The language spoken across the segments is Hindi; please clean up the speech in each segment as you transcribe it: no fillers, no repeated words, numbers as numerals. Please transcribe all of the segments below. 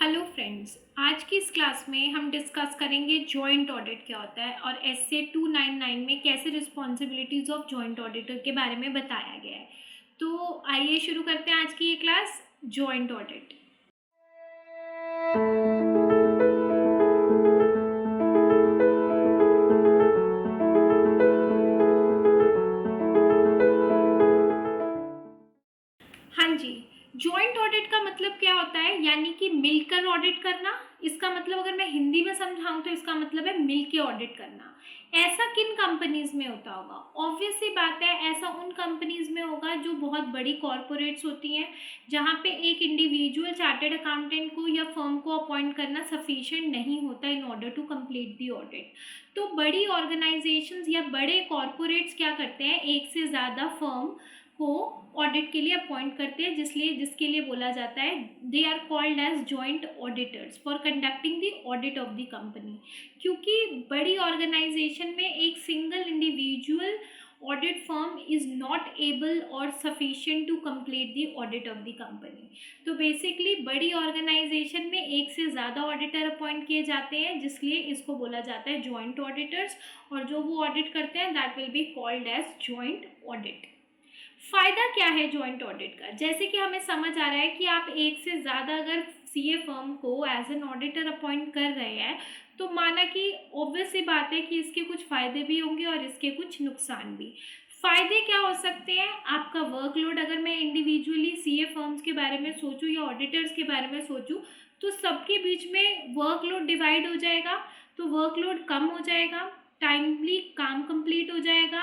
हेलो फ्रेंड्स, आज की इस क्लास में हम डिस्कस करेंगे जॉइंट ऑडिट क्या होता है और एसए 299 में कैसे रिस्पॉन्सिबिलिटीज़ ऑफ जॉइंट ऑडिटर के बारे में बताया गया है। तो आइए शुरू करते हैं आज की ये क्लास। Joint audit. हाँ जी, जॉइंट ऑडिट का मतलब क्या होता है, यानी कि मिलकर ऑडिट करना। इसका मतलब अगर मैं हिंदी में समझाऊं तो इसका मतलब है मिलके ऑडिट करना। ऐसा किन कंपनीज में होता होगा? ऑब्वियस सी बात है, ऐसा उन कंपनीज में होगा जो बहुत बड़ी कॉरपोरेट्स होती हैं, जहाँ पे एक इंडिविजुअल चार्टर्ड अकाउंटेंट को या फर्म को अपॉइंट करना सफिशिएंट नहीं होता in order to complete the audit. तो बड़ी ऑर्गेनाइजेशंस या बड़े कॉरपोरेट्स क्या करते हैं, एक से ज़्यादा फर्म को ऑडिट के लिए अपॉइंट करते हैं, जिसके लिए बोला जाता है they are called as joint auditors for conducting the audit of the company. क्योंकि बड़ी ऑर्गेनाइजेशन में एक single individual audit firm is not able और sufficient to complete the audit of the company. तो बेसिकली बड़ी ऑर्गेनाइजेशन में एक से ज़्यादा ऑडिटर अपॉइंट किए जाते हैं, जिसलिए इसको बोला जाता है जॉइंट ऑडिटर्स, और जो वो ऑडिट करते हैं that will be called as joint audit. फ़ायदा क्या है जॉइंट ऑडिट का? जैसे कि हमें समझ आ रहा है कि आप एक से ज़्यादा अगर सीए फर्म को एज एन ऑडिटर अपॉइंट कर रहे हैं, तो माना कि ऑब्वियस सी बात है कि इसके कुछ फ़ायदे भी होंगे और इसके कुछ नुकसान भी। फ़ायदे क्या हो सकते हैं? आपका वर्कलोड, अगर मैं इंडिविजुअली सीए फर्म्स के बारे में सोचूं या ऑडिटर्स के बारे में सोचूं, तो सबके बीच में वर्कलोड डिवाइड हो जाएगा, तो वर्कलोड कम हो जाएगा, टाइमली काम कंप्लीट हो जाएगा,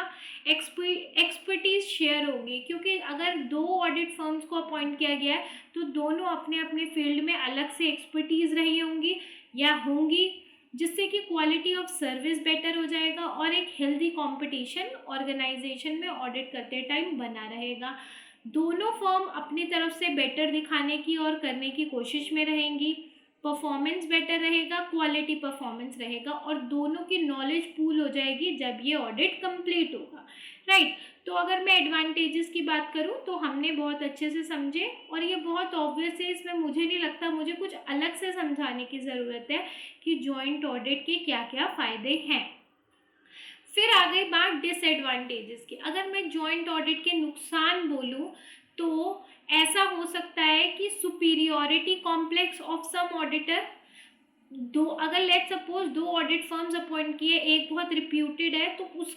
एक्सपर्टीज शेयर होगी। क्योंकि अगर दो ऑडिट फर्म्स को अपॉइंट किया गया है तो दोनों अपने अपने फील्ड में अलग से एक्सपर्टीज रही होंगी या होंगी, जिससे कि क्वालिटी ऑफ सर्विस बेटर हो जाएगा और एक हेल्दी कंपटीशन ऑर्गेनाइजेशन में ऑडिट करते टाइम बना रहेगा। दोनों फर्म अपनी तरफ से बेटर दिखाने की और करने की कोशिश में रहेंगी, परफॉर्मेंस बेटर रहेगा, क्वालिटी परफॉर्मेंस रहेगा, और दोनों की नॉलेज पूल हो जाएगी जब ये ऑडिट कंप्लीट होगा, राइट। तो अगर मैं एडवांटेजेस की बात करूं तो हमने बहुत अच्छे से समझे और ये बहुत ऑब्वियस है, इसमें मुझे नहीं लगता मुझे कुछ अलग से समझाने की ज़रूरत है कि जॉइंट ऑडिट के क्या क्या फ़ायदे हैं। फिर आ गई बात डिसएडवांटेजेस की। अगर मैं जॉइंट ऑडिट के नुकसान बोलूं तो ऐसा हो सकता है कि superiority complex of some auditor. दो, अगर लेट सपोज दो ऑडिट फर्म्स अपॉइंट किए, एक बहुत रिप्यूटेड है तो उस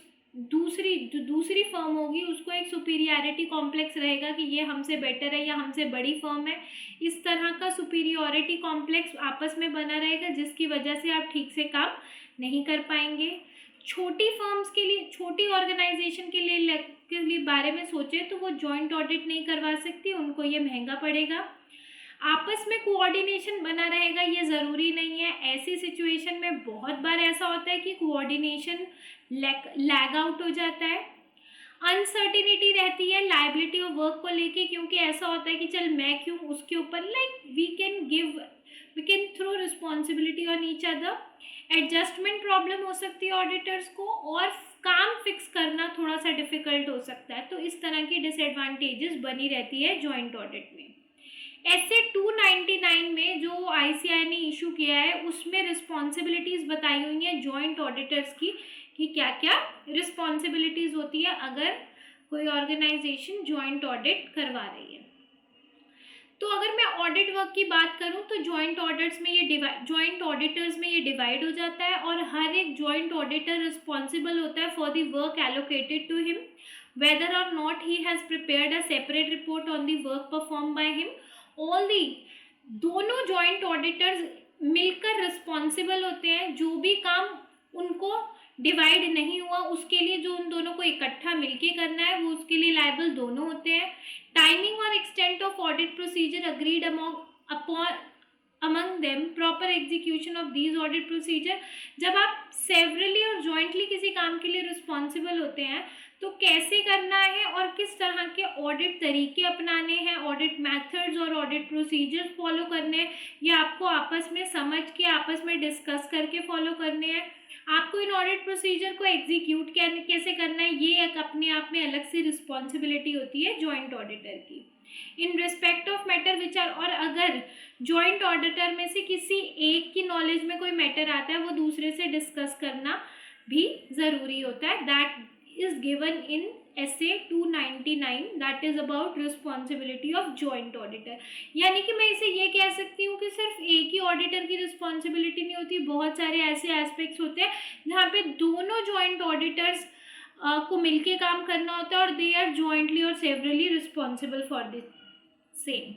दूसरी जो दूसरी फर्म होगी उसको एक सुपीरियरिटी कॉम्प्लेक्स रहेगा कि ये हमसे बेटर है या हमसे बड़ी फर्म है। इस तरह का सुपीरियरिटी कॉम्प्लेक्स आपस में बना रहेगा, जिसकी वजह से आप ठीक से काम नहीं कर पाएंगे। छोटी फर्म्स के लिए, छोटी ऑर्गेनाइजेशन के लिए बारे में सोचे तो वो जॉइंट ऑडिट नहीं करवा सकती, उनको ये महंगा पड़ेगा। आपस में कोऑर्डिनेशन बना रहेगा ये ज़रूरी नहीं है। ऐसी सिचुएशन में बहुत बार ऐसा होता है कि कोऑर्डिनेशन लैग आउट हो जाता है। अनसर्टिनिटी रहती है लाइबिलिटी ऑफ वर्क को लेके, क्योंकि ऐसा होता है कि चल मैं क्यों उसके ऊपर, like we can throw responsibility on each other. Adjustment problem हो सकती है ऑडिटर्स को, और काम फिक्स करना थोड़ा सा डिफिकल्ट हो सकता है। तो इस तरह की डिसएडवांटेजेस बनी रहती है जॉइंट ऑडिट में। एसए 299 में जो आईसीआई ने इशू किया है उसमें रिस्पॉन्सिबिलिटीज़ बताई हुई हैं जॉइंट ऑडिटर्स की, कि क्या क्या रिस्पॉन्सिबिलिटीज़ होती है अगर कोई ऑर्गेनाइजेशन जॉइंट ऑडिट करवा रही है। तो अगर मैं ऑडिट वर्क की बात करूं तो जॉइंट ऑडिटर्स में ये डिवाइड हो जाता है, और हर एक जॉइंट ऑडिटर रिस्पॉन्सिबल होता है for the work allocated to him, whether और not he has prepared a separate report on the work perform by him. All the दोनों जॉइंट ऑडिटर्स मिलकर रिस्पॉन्सिबल होते हैं, जो भी काम उनको डिवाइड नहीं हुआ उसके लिए, जो उन दोनों को इकट्ठा मिलके करना है, वो उसके लिए लायबल दोनों होते हैं। टाइमिंग और extent of audit procedure agreed among them, proper execution of these audit procedure। जब आप सेवरली और जॉइंटली किसी काम के लिए रिस्पॉन्सिबल होते हैं तो कैसे करना है और किस तरह के ऑडिट तरीके अपनाने हैं, ऑडिट मेथड्स और ऑडिट प्रोसीजर्स फॉलो करने हैं, ये आपको आपस में समझ के, आपस में डिस्कस करके फॉलो करने हैं। आपको इन ऑडिट प्रोसीजर को एग्जीक्यूट कैसे करना है, ये एक अपने आप में अलग से रिस्पॉन्सिबिलिटी होती है जॉइंट ऑडिटर की। In respect of matter which are, और अगर जॉइंट ऑडिटर में से किसी एक की नॉलेज में कोई मैटर आता है वो दूसरे से डिस्कस करना भी ज़रूरी होता है. That is given in essay 299, that is about responsibility of joint auditor. यानी कि मैं इसे ये कह सकती हूँ कि सिर्फ एक ही ऑडिटर की रिस्पॉन्सिबिलिटी नहीं होती, बहुत सारे ऐसे एस्पेक्ट्स होते हैं जहाँ पे दोनों जॉइंट ऑडिटर्स को मिलके काम करना होता है और दे आर जॉइंटली और severally responsible for this same.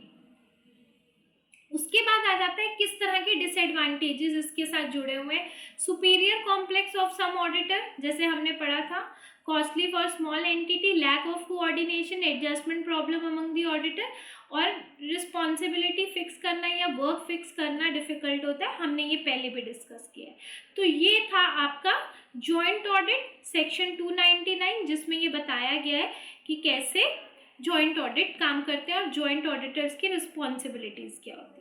उसके बाद आ जाता है किस तरह के डिसएडवांटेजेस इसके साथ जुड़े हुए हैं. Superior complex of some auditor, जैसे हमने पढ़ा था, costly for small entity, lack of coordination, adjustment problem among the auditor, और रिस्पॉन्सिबिलिटी फिक्स करना या वर्क फिक्स करना डिफिकल्ट होता है. हमने ये पहले भी डिस्कस किया है. तो ये था आपका जॉइंट ऑडिट सेक्शन 299, जिसमें ये बताया गया है कि कैसे जॉइंट ऑडिट काम करते हैं और जॉइंट ऑडिटर्स की रिस्पॉन्सिबिलिटीज़ क्या होती है.